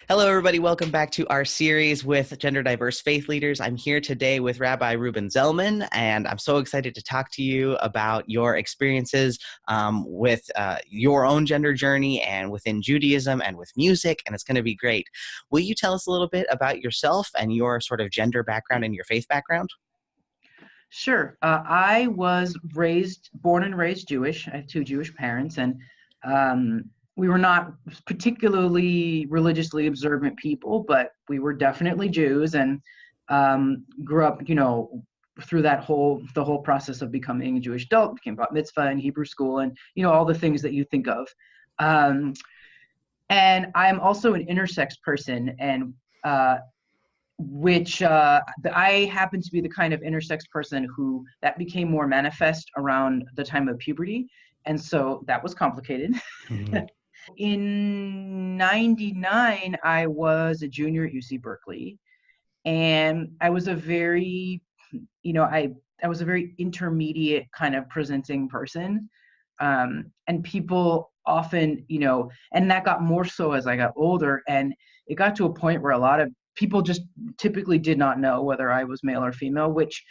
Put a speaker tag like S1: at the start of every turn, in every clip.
S1: Hello, everybody. Welcome back to our series with gender diverse faith leaders. I'm here today with Rabbi Reuben Zellman, and I'm so excited to talk to you about your experiences with your own gender journey and within Judaism and with music, and it's going to be great. Will you tell us a little bit about yourself and your sort of gender background and your faith background?
S2: Sure. I was born and raised Jewish. I have two Jewish parents, and we were not particularly religiously observant people, but we were definitely Jews, and grew up, through the whole process of becoming a Jewish adult, became bat mitzvah in Hebrew school, and all the things that you think of. And I'm also an intersex person, and I happen to be the kind of intersex person who that became more manifest around the time of puberty. And so that was complicated.
S1: Mhm.
S2: In 99, I was a junior at UC Berkeley, and I was a very, I was a very intermediate kind of presenting person. And people often, and that got more so as I got older. And it got to a point where a lot of people just typically did not know whether I was male or female, which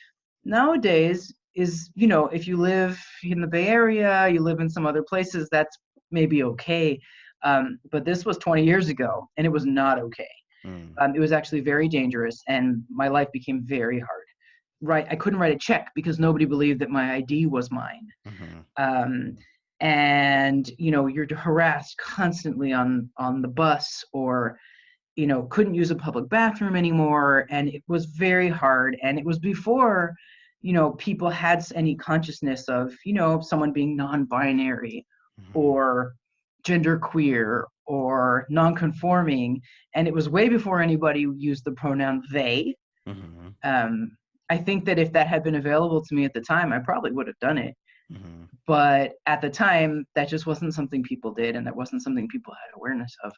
S2: nowadays is, if you live in the Bay Area, you live in some other places, that's maybe okay. But this was 20 years ago, and it was not okay.
S1: Mm.
S2: It was actually very dangerous, and my life became very hard. Right, I couldn't write a check because nobody believed that my ID was mine.
S1: Mhm.
S2: And you're harassed constantly on the bus, or couldn't use a public bathroom anymore, and it was very hard. And it was before people had any consciousness of someone being non-binary
S1: Mhm.
S2: or genderqueer or non-conforming, and it was way before anybody used the pronoun they.
S1: Mhm.
S2: I think that if that had been available to me at the time, I probably would have done it.
S1: Mhm.
S2: But at the time, that just wasn't something people did, and that wasn't something people had awareness of.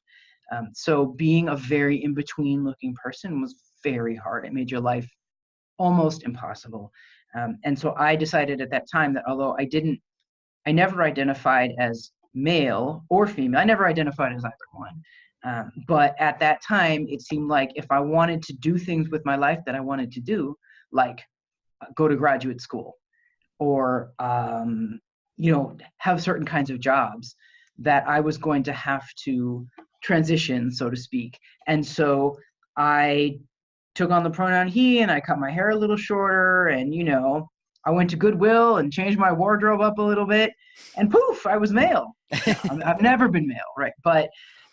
S2: So being a very in-between looking person was very hard. It made your life almost impossible. And so I decided at that time that although I never identified as male or female, I never identified as either one. But at that time, it seemed like if I wanted to do things with my life that I wanted to do, like go to graduate school or have certain kinds of jobs, that I was going to have to transition, so to speak. And so I took on the pronoun he, and I cut my hair a little shorter, and I went to Goodwill and changed my wardrobe up a little bit, and poof, I was male. I've never been male, right? But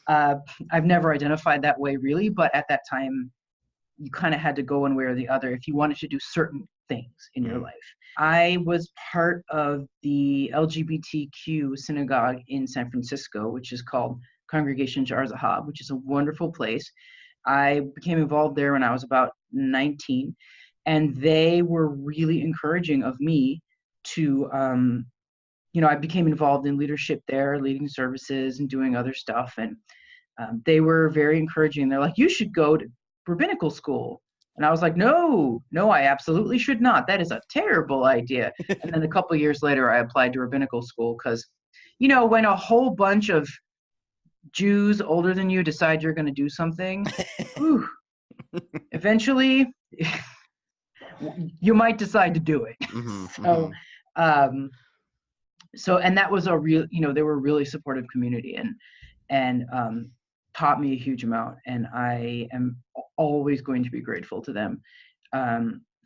S2: I've never identified that way really. But at that time, you kind of had to go one way or the other if you wanted to do certain things in your life. I was part of the LGBTQ synagogue in San Francisco, which is called Congregation Jar Zahab, which is a wonderful place. I became involved there when I was about 19, and they were really encouraging of me to, I became involved in leadership there, leading services and doing other stuff. And they were very encouraging. They're like, you should go to rabbinical school. And I was like, no, I absolutely should not. That is a terrible idea. And then a couple of years later, I applied to rabbinical school because, when a whole bunch of Jews older than you decide you're going to do something, whew, eventually you might decide to do it.
S1: Mhm.
S2: And that was a real, they were a really supportive community, and taught me a huge amount. And I am always going to be grateful to them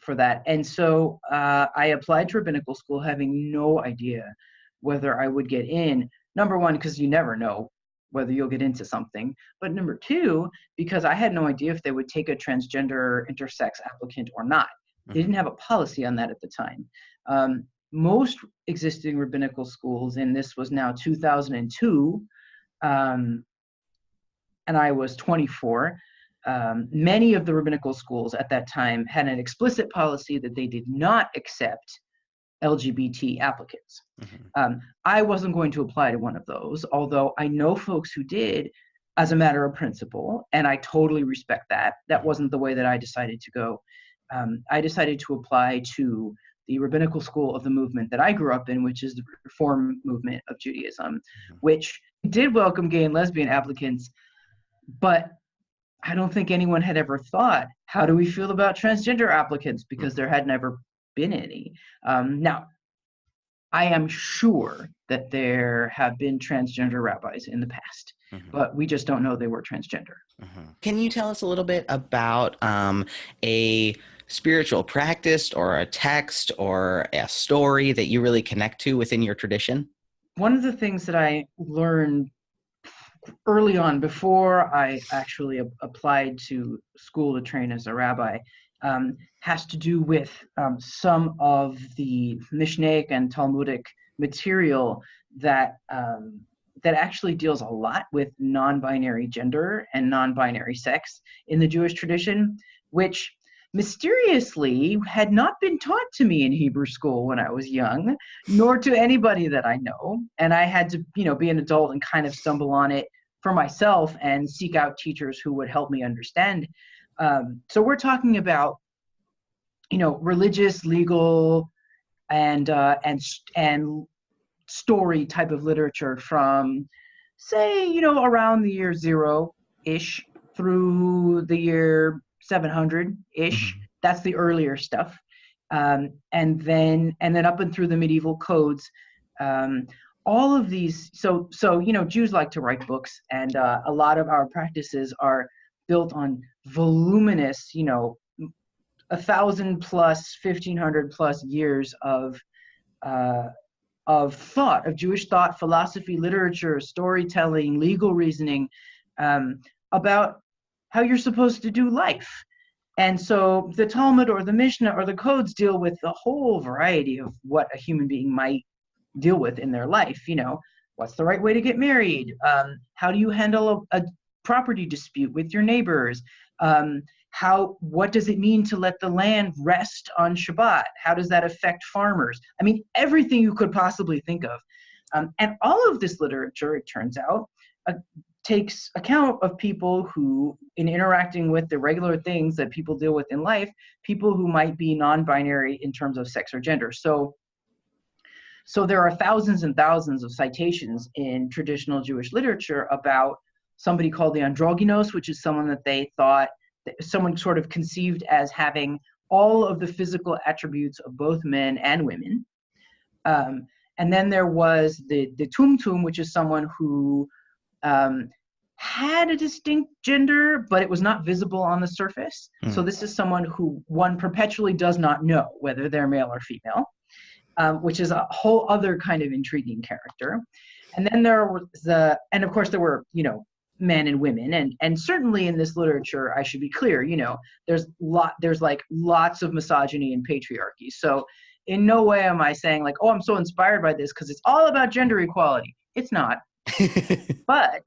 S2: for that. And so I applied to rabbinical school having no idea whether I would get in. Number one, because you never know whether you'll get into something. But number two, because I had no idea if they would take a transgender intersex applicant or not. They didn't have a policy on that at the time. Most existing rabbinical schools, and this was now 2002, and I was 24, many of the rabbinical schools at that time had an explicit policy that they did not accept LGBT applicants. I wasn't going to apply to one of those, although I know folks who did as a matter of principle, and I totally respect that. That wasn't the way that I decided to go. I decided to apply to the rabbinical school of the movement that I grew up in, which is the Reform movement of Judaism, which did welcome gay and lesbian applicants, but I don't think anyone had ever thought, how do we feel about transgender applicants? Because there had never been any. Now, I am sure that there have been transgender rabbis in the past, but we just don't know they were transgender.
S1: Can you tell us a little bit about a spiritual practice or a text or a story that you really connect to within your tradition?
S2: One of the things that I learned early on, before I actually applied to school to train as a rabbi, has to do with some of the Mishnaic and Talmudic material that that actually deals a lot with non-binary gender and non-binary sex in the Jewish tradition, which mysteriously had not been taught to me in Hebrew school when I was young, nor to anybody that I know. And I had to, be an adult and kind of stumble on it for myself and seek out teachers who would help me understand. So we're talking about, religious, legal, and story type of literature from, say, around the year 0-ish through the year 700-ish. That's the earlier stuff. And then up and through the medieval codes. All of these, so Jews like to write books, and a lot of our practices are built on voluminous, 1,000 plus, 1,500 plus years of thought, of Jewish thought, philosophy, literature, storytelling, legal reasoning, about how you're supposed to do life. And so the Talmud or the Mishnah or the codes deal with the whole variety of what a human being might deal with in their life. What's the right way to get married? How do you handle a property dispute with your neighbors? What does it mean to let the land rest on Shabbat? How does that affect farmers? I mean, everything you could possibly think of. And all of this literature, it turns out, takes account of people who, in interacting with the regular things that people deal with in life, people who might be non-binary in terms of sex or gender. So there are thousands and thousands of citations in traditional Jewish literature about somebody called the androgynos, which is someone that they thought, someone sort of conceived as having all of the physical attributes of both men and women. And then there was the tumtum, which is someone who had a distinct gender, but it was not visible on the surface. So this is someone who one perpetually does not know whether they're male or female. Which is a whole other kind of intriguing character. And then there was and of course there were, men and women, and certainly in this literature, I should be clear, there's like lots of misogyny and patriarchy. So in no way am I saying like, oh, I'm so inspired by this because it's all about gender equality. It's not. But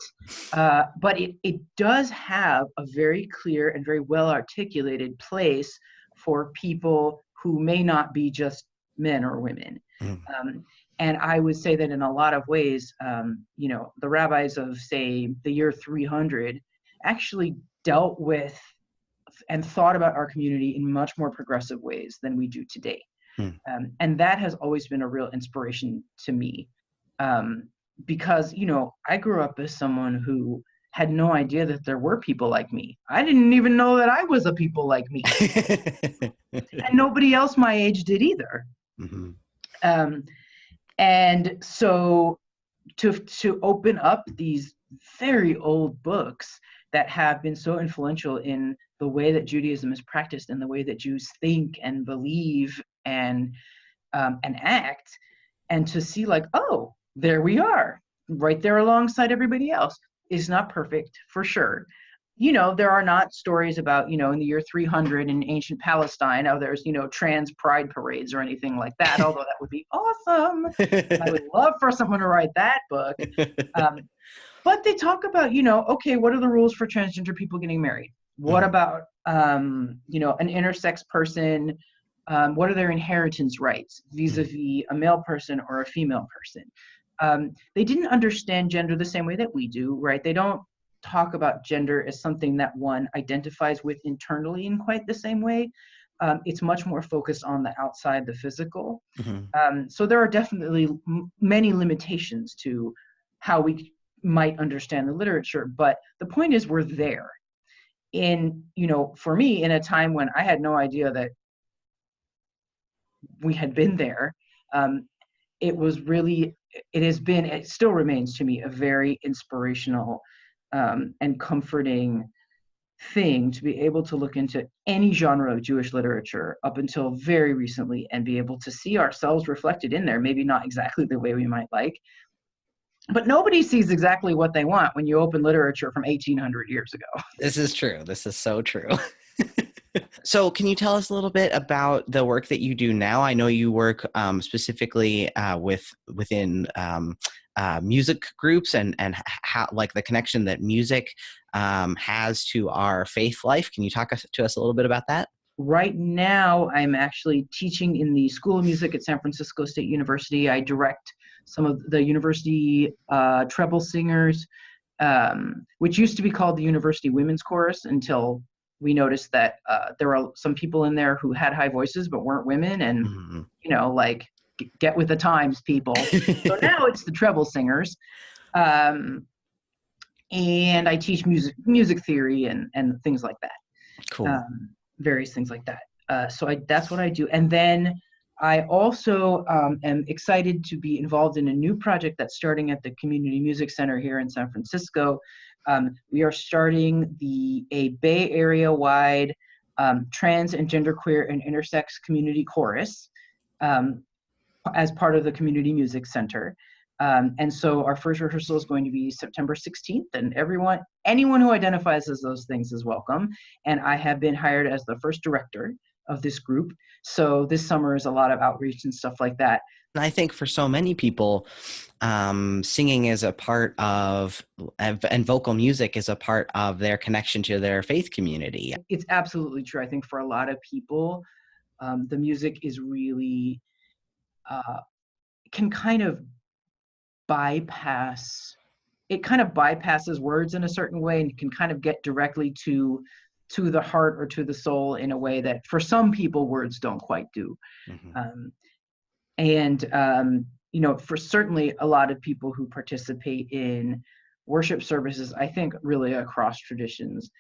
S2: it does have a very clear and very well articulated place for people who may not be just men or women. And I would say that in a lot of ways, the rabbis of, say, the year 300 actually dealt with and thought about our community in much more progressive ways than we do today. And that has always been a real inspiration to me, because, I grew up as someone who had no idea that there were people like me. I didn't even know that I was a people like me. And nobody else my age did either. And so to open up these very old books that have been so influential in the way that Judaism is practiced and the way that Jews think and believe and act, and to see like, oh, there we are, right there alongside everybody else. Is not perfect, for sure. There are not stories about, in the year 300 in ancient Palestine, how there's, trans pride parades or anything like that, although that would be awesome. I would love for someone to write that book. But they talk about, okay, what are the rules for transgender people getting married? What about, an intersex person? What are their inheritance rights vis-a-vis a male person or a female person? They didn't understand gender the same way that we do, right? They don't talk about gender as something that one identifies with internally in quite the same way. It's much more focused on the outside, the physical. So there are definitely many limitations to how we might understand the literature, but the point is we're there. for me, in a time when I had no idea that we had been there, it was really, it still remains to me a very inspirational and comforting thing to be able to look into any genre of Jewish literature up until very recently and be able to see ourselves reflected in there, maybe not exactly the way we might like, but nobody sees exactly what they want when you open literature from 1800 years ago.
S1: This is true. This is so true. So can you tell us a little bit about the work that you do now? I know you work specifically within music groups and how, like, the connection that music has to our faith life. Can you talk to us a little bit about that?
S2: Right now, I'm actually teaching in the School of Music at San Francisco State University. I direct some of the university treble singers, which used to be called the University Women's Chorus until we noticed that there were some people in there who had high voices but weren't women, and like, get with the times, people. So now it's the treble singers, and I teach music theory and things like that.
S1: Cool.
S2: Various things like that. So that's what I do, and then I also am excited to be involved in a new project that's starting at the Community Music Center here in San Francisco. We are starting a Bay Area-wide trans and genderqueer and intersex community chorus as part of the Community Music Center. And so our first rehearsal is going to be September 16th, and anyone who identifies as those things is welcome. And I have been hired as the first director of this group. So this summer is a lot of outreach and stuff like that.
S1: And I think for so many people, singing is a part of, and vocal music is a part of their connection to their faith community.
S2: It's absolutely true. I think for a lot of people, the music is really, can kind of bypasses words in a certain way, and can kind of get directly to the heart or to the soul in a way that for some people words don't quite do. For certainly a lot of people who participate in worship services, I think really across traditions,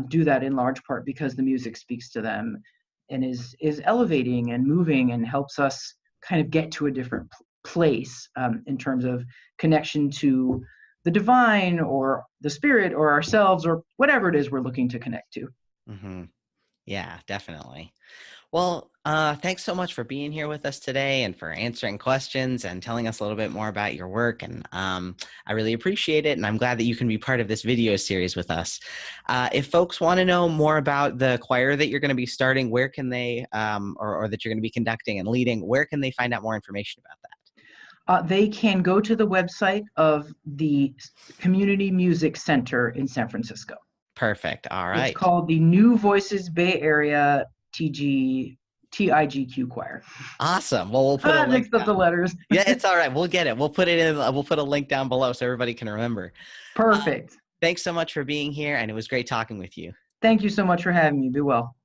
S2: do that in large part because the music speaks to them and is elevating and moving and helps us kind of get to a different place in terms of connection to the divine or the spirit or ourselves or whatever it is we're looking to connect to.
S1: Yeah, definitely. Well, thanks so much for being here with us today and for answering questions and telling us a little bit more about your work. And I really appreciate it. And I'm glad that you can be part of this video series with us. If folks want to know more about the choir that you're going to be starting, where can they, or that you're going to be conducting and leading, where can they find out more information about that?
S2: They can go to the website of the Community Music Center in San Francisco.
S1: Perfect. All right.
S2: It's called the New Voices Bay Area TIGQ Choir.
S1: Awesome. Well, we'll put a link
S2: mixed up the letters.
S1: Yeah, it's all right. We'll get it. We'll put it in. We'll put a link down below so everybody can remember.
S2: Perfect.
S1: Thanks so much for being here, and it was great talking with you.
S2: Thank you so much for having me. Be well.